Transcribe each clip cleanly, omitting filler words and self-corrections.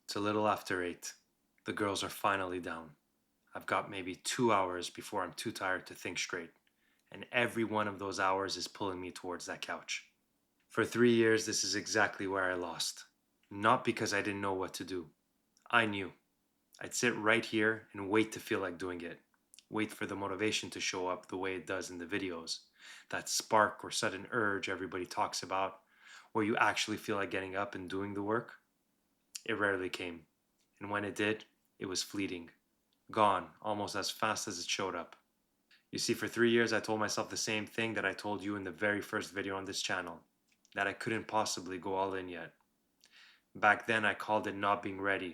It's a little after 8. The girls are finally down. I've got maybe 2 hours before I'm too tired to think straight, and every one of those hours is pulling me towards that couch. For 3 years, this is exactly where I lost. Not because I didn't know what to do. I knew. I'd sit right here and wait to feel like doing it. Wait for the motivation to show up the way it does in the videos. That spark or sudden urge everybody talks about, where you actually feel like getting up and doing the work. It rarely came. And when it did, it was fleeting. Gone almost as fast as it showed up. You see, for 3 years I told myself the same thing that I told you in the very first video on this channel, that I couldn't possibly go all in yet. Back then I called it not being ready.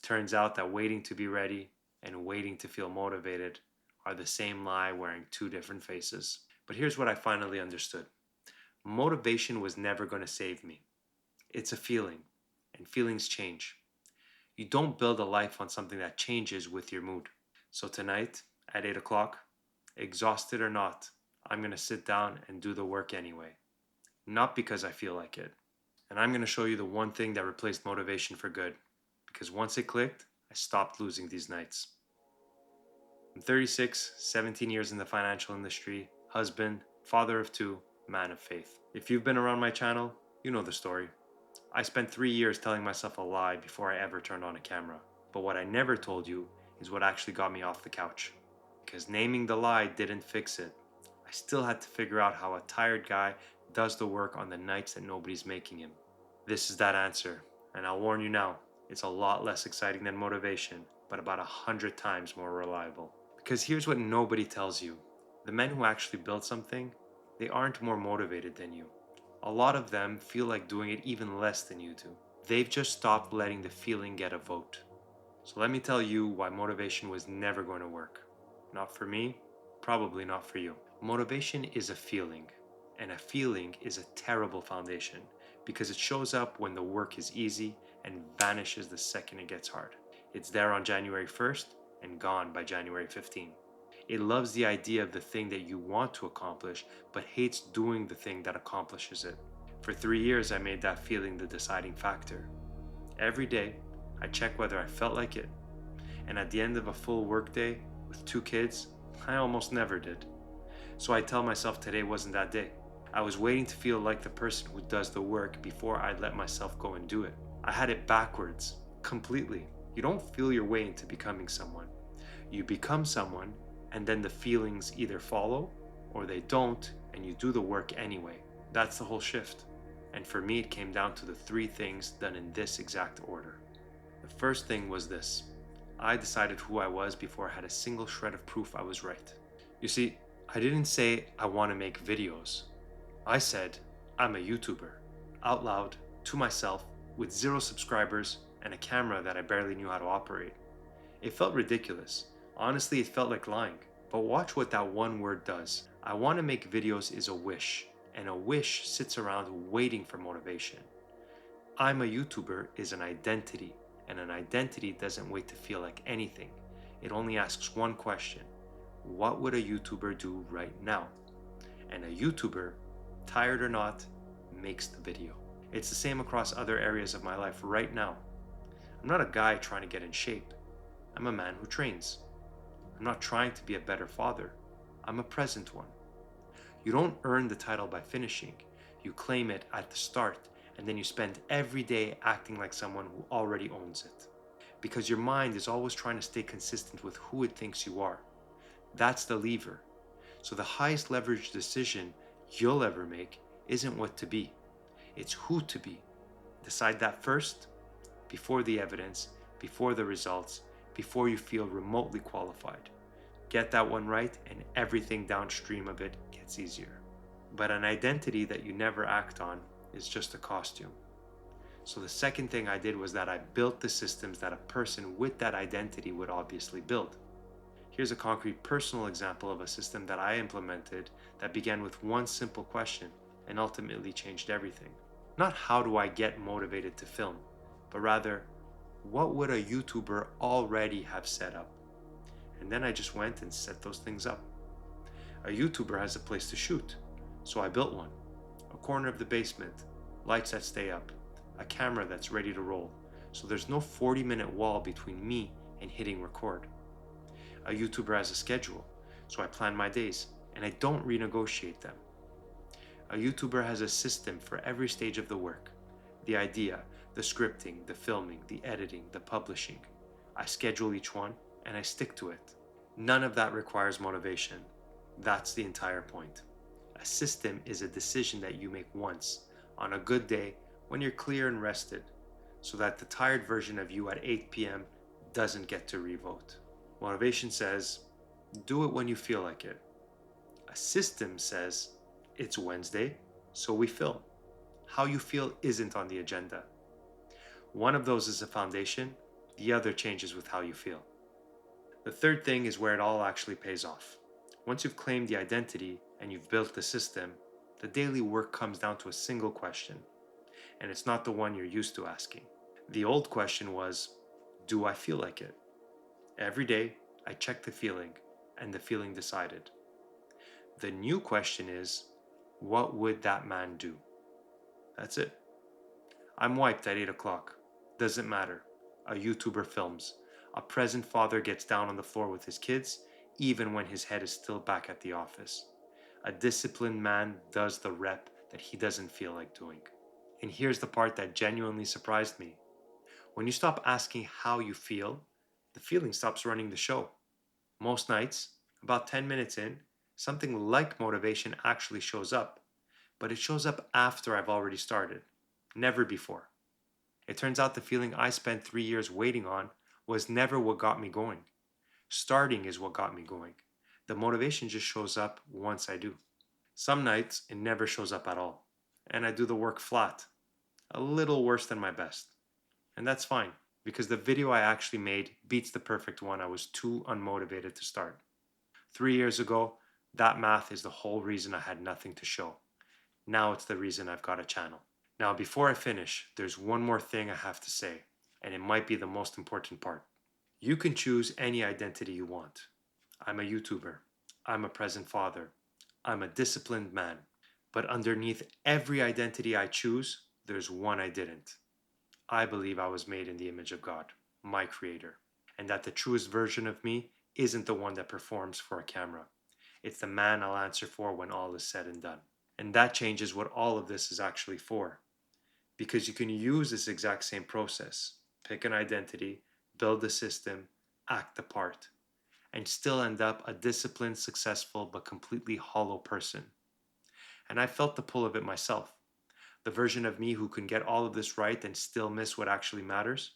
Turns out that waiting to be ready and waiting to feel motivated are the same lie wearing two different faces. But here's what I finally understood. Motivation was never going to save me. It's a feeling, and feelings change. You don't build a life on something that changes with your mood. So tonight, at 8 o'clock, exhausted or not, I'm going to sit down and do the work anyway. Not because I feel like it. And I'm going to show you the one thing that replaced motivation for good. Because once it clicked, I stopped losing these nights. I'm 36, 17 years in the financial industry, husband, father of two, man of faith. If you've been around my channel, you know the story. I spent 3 years telling myself a lie before I ever turned on a camera. But what I never told you is what actually got me off the couch. Because naming the lie didn't fix it. I still had to figure out how a tired guy does the work on the nights that nobody's making him. This is that answer, and I'll warn you now, it's a lot less exciting than motivation, but about 100 times more reliable. Because here's what nobody tells you. The men who actually build something, they aren't more motivated than you. A lot of them feel like doing it even less than you do. They've just stopped letting the feeling get a vote. So let me tell you why motivation was never going to work. Not for me, probably not for you. Motivation is a feeling, and a feeling is a terrible foundation because it shows up when the work is easy and vanishes the second it gets hard. It's there on January 1st and gone by January 15th. It loves the idea of the thing that you want to accomplish, but hates doing the thing that accomplishes it. For 3 years, I made that feeling the deciding factor. Every day, I checked whether I felt like it, and at the end of a full workday with 2 kids, I almost never did. So I tell myself today wasn't that day. I was waiting to feel like the person who does the work before I'd let myself go and do it. I had it backwards, completely. You don't feel your way into becoming someone. You become someone, and then the feelings either follow or they don't, and you do the work anyway. That's the whole shift. And for me, it came down to the 3 things done in this exact order. The first thing was this. I decided who I was before I had a single shred of proof I was right. You see, I didn't say I want to make videos. I said I'm a YouTuber, out loud, to myself, with 0 subscribers and a camera that I barely knew how to operate. It felt ridiculous. Honestly, it felt like lying. But watch what that one word does. I want to make videos is a wish, and a wish sits around waiting for motivation. I'm a YouTuber is an identity, and an identity doesn't wait to feel like anything. It only asks one question. What would a YouTuber do right now? And a YouTuber, tired or not, makes the video. It's the same across other areas of my life right now. I'm not a guy trying to get in shape. I'm a man who trains. I'm not trying to be a better father. I'm a present one. You don't earn the title by finishing. You claim it at the start, and then you spend every day acting like someone who already owns it. Because your mind is always trying to stay consistent with who it thinks you are. That's the lever. So the highest leverage decision you'll ever make isn't what to be. It's who to be. Decide that first, before the evidence, before the results, before you feel remotely qualified. Get that one right and everything downstream of it gets easier. But an identity that you never act on is just a costume. So the second thing I did was that I built the systems that a person with that identity would obviously build. Here's a concrete personal example of a system that I implemented that began with one simple question and ultimately changed everything. Not how do I get motivated to film, but rather, what would a YouTuber already have set up? And then I just went and set those things up. A YouTuber has a place to shoot, so I built one. A corner of the basement, lights that stay up, a camera that's ready to roll, so there's no 40-minute wall between me and hitting record. A YouTuber has a schedule, so I plan my days and I don't renegotiate them. A YouTuber has a system for every stage of the work: the idea, the scripting, the filming, the editing, the publishing. I schedule each one and I stick to it. None of that requires motivation. That's the entire point. A system is a decision that you make once, on a good day, when you're clear and rested, so that the tired version of you at 8 p.m. doesn't get to revote. Motivation says, do it when you feel like it. A system says, it's Wednesday, so we film. How you feel isn't on the agenda. One of those is a foundation, the other changes with how you feel. The third thing is where it all actually pays off. Once you've claimed the identity and you've built the system, the daily work comes down to a single question, and it's not the one you're used to asking. The old question was, do I feel like it? Every day, I checked the feeling, and the feeling decided. The new question is, what would that man do? That's it. I'm wiped at 8 o'clock. Doesn't matter. A YouTuber films. A present father gets down on the floor with his kids, even when his head is still back at the office. A disciplined man does the rep that he doesn't feel like doing. And here's the part that genuinely surprised me. When you stop asking how you feel, the feeling stops running the show. Most nights, about 10 minutes in, something like motivation actually shows up, but it shows up after I've already started, never before. It turns out the feeling I spent 3 years waiting on was never what got me going. Starting is what got me going. The motivation just shows up once I do. Some nights it never shows up at all, and I do the work flat, a little worse than my best. And that's fine, because the video I actually made beats the perfect one I was too unmotivated to start. 3 years ago, that math is the whole reason I had nothing to show. Now it's the reason I've got a channel. Now, before I finish, there's one more thing I have to say, and it might be the most important part. You can choose any identity you want. I'm a YouTuber. I'm a present father. I'm a disciplined man. But underneath every identity I choose, there's one I didn't. I believe I was made in the image of God, my creator, and that the truest version of me isn't the one that performs for a camera. It's the man I'll answer for when all is said and done. And that changes what all of this is actually for. Because you can use this exact same process, pick an identity, build a system, act the part, and still end up a disciplined, successful, but completely hollow person. And I felt the pull of it myself. The version of me who can get all of this right and still miss what actually matters.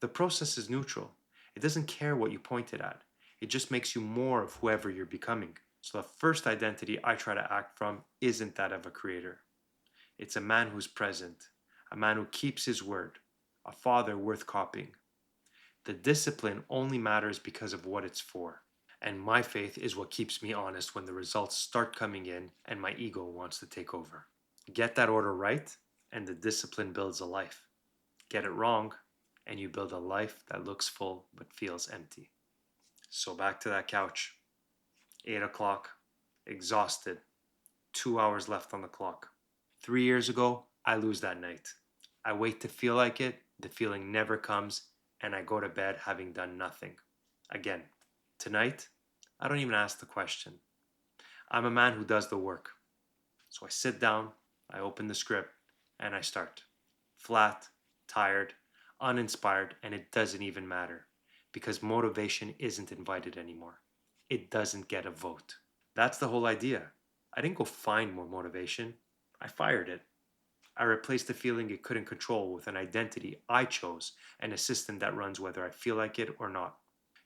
The process is neutral. It doesn't care what you point it at. It just makes you more of whoever you're becoming. So the first identity I try to act from isn't that of a creator. It's a man who's present, a man who keeps his word, a father worth copying. The discipline only matters because of what it's for. And my faith is what keeps me honest when the results start coming in and my ego wants to take over. Get that order right, and the discipline builds a life. Get it wrong, and you build a life that looks full but feels empty. So back to that couch. 8 o'clock, exhausted, 2 hours left on the clock. 3 years ago, I lose that night. I wait to feel like it, the feeling never comes, and I go to bed having done nothing. Again, tonight, I don't even ask the question. I'm a man who does the work. So I sit down, I open the script, and I start. Flat, tired, uninspired, and it doesn't even matter because motivation isn't invited anymore. It doesn't get a vote. That's the whole idea. I didn't go find more motivation. I fired it. I replaced the feeling it couldn't control with an identity I chose and a system that runs whether I feel like it or not.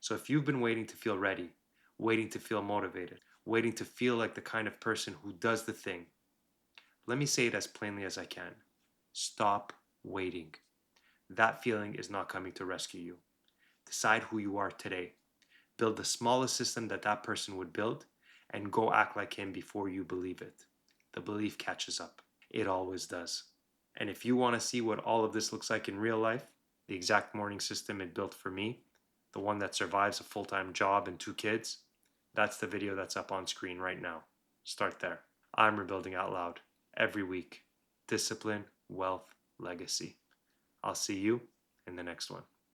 So if you've been waiting to feel ready, waiting to feel motivated, waiting to feel like the kind of person who does the thing, let me say it as plainly as I can. Stop waiting. That feeling is not coming to rescue you. Decide who you are today. Build the smallest system that that person would build and go act like him before you believe it. The belief catches up. It always does. And if you want to see what all of this looks like in real life, the exact morning system it built for me, the one that survives a full-time job and 2 kids, that's the video that's up on screen right now. Start there. I'm rebuilding out loud every week. Discipline, wealth, legacy. I'll see you in the next one.